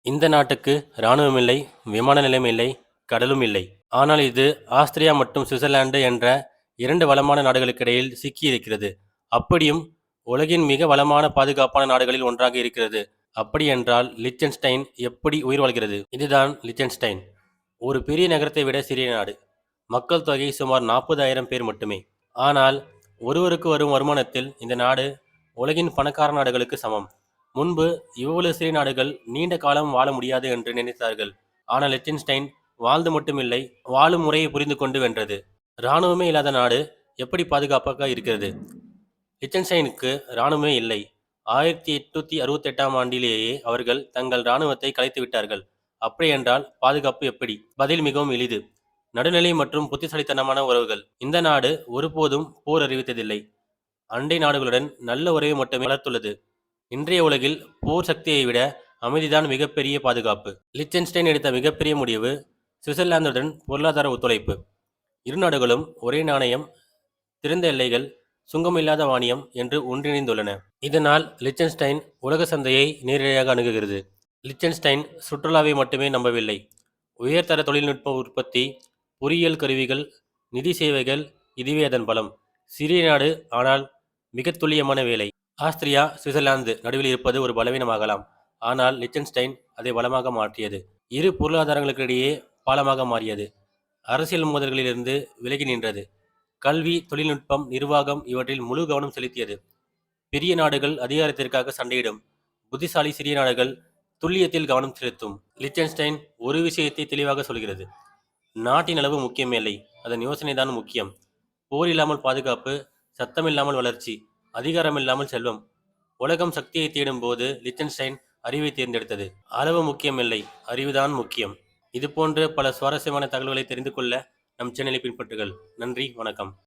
இந்த நாட்டுக்கு இராணுவம் இல்லை, விமான நிலையம் இல்லை, கடலும் இல்லை. ஆனால் இது ஆஸ்திரியா மற்றும் சுவிட்சர்லாந்து என்ற 2 வளமான நாடுகளுக்கிடையில் சிக்கியிருக்கிறது. அப்படியும் உலகின் மிக வளமான பாதுகாப்பான நாடுகளில் ஒன்றாக இருக்கிறது. அப்படியென்றால் லிechtenstein எப்படி உயிர் வாழ்கிறது? இதுதான் லிechtenstein. ஒரு பெரிய நகரத்தை விட சிறிய நாடு. மக்கள் தொகை சுமார் 40,000 பேர் மட்டுமே. ஆனால் ஒருவருக்கு வரும் வருமானத்தில் இந்த நாடு உலகின் பணக்கார நாடுகளுக்கு சமம். முன்பு இவ்வளவு சிறிய நாடுகள் நீண்ட காலம் வாழ முடியாது என்று நினைத்தார்கள். ஆனால் லிechtenstein வாழ்ந்து மட்டுமில்லை, வாழும் முறையை புரிந்து கொண்டு வென்றது. இராணுவமே இல்லாத நாடு எப்படி பாதுகாப்பாக இருக்கிறது? லிechtensteinக்கு இராணுவமே இல்லை. 1868ஆம் ஆண்டிலேயே அவர்கள் தங்கள் இராணுவத்தை கலைத்து விட்டார்கள். அப்படியென்றால் பாதுகாப்பு எப்படி? பதில் மிகவும் எளிது. நடுநிலை மற்றும் புத்திசாலித்தனமான உறவுகள். இந்த நாடு ஒருபோதும் போர் அறிவித்ததில்லை. அண்டை நாடுகளுடன் நல்ல உறவை மட்டுமே வளர்த்துள்ளது. இன்றைய உலகில் போர் சக்தியை விட அமைதிதான் மிகப்பெரிய பாதுகாப்பு. லிechtenstein எடுத்த மிகப்பெரிய முடிவு சுவிட்சர்லாந்துடன் பொருளாதார ஒத்துழைப்பு. இரு நாடுகளும் ஒரே நாணயம், திறந்த எல்லைகள், சுங்கமில்லாத வாணியம் என்று ஒன்றிணைந்துள்ளன. இதனால் லிechtenstein உலக சந்தையை நேரடியாக அணுகுகிறது. லிechtenstein சுற்றுலாவை மட்டுமே நம்பவில்லை. உயர்தர தொழில்நுட்ப உற்பத்தி, பொறியியல் கருவிகள், நிதி சேவைகள், இதுவே அதன் பலம். சிறிய நாடு, ஆனால் மிக துல்லியமான வேலை. ஆஸ்திரியா, சுவிட்சர்லாந்து நடுவில் இருப்பது ஒரு பலவீனமாகலாம். ஆனால் லிechtenstein அதை பலமாக மாற்றியது. இரு பொருளாதாரங்களுக்கிடையே பாலமாக மாறியது. அரசியல் மோதல்களிலிருந்து விலகி நின்றது. கல்வி, தொழில்நுட்பம், நிர்வாகம் இவற்றில் முழு கவனம் செலுத்தியது. பெரிய நாடுகள் அதிகாரத்திற்காக சண்டையிடும். புத்திசாலி சிறிய நாடுகள் துல்லியத்தில் கவனம் செலுத்தும். லிechtenstein ஒரு விஷயத்தை தெளிவாக சொல்கிறது. நாட்டின் அளவு முக்கியமில்லை, அதன் யோசனைதான் முக்கியம். போர் இல்லாமல் பாதுகாப்பு, சத்தமில்லாமல் வளர்ச்சி, அதிகாரமில்லாமல் செல்வம். உலகம் சக்தியை தேடும் போது லிechtenstein அறிவை தேர்ந்தெடுத்தது. அளவு முக்கியமில்லை, அறிவுதான் முக்கியம். இதுபோன்ற பல சுவாரஸ்யமான தகவல்களை தெரிந்து கொள்ள நம் சேனலை பின்பற்றுங்கள். நன்றி, வணக்கம்.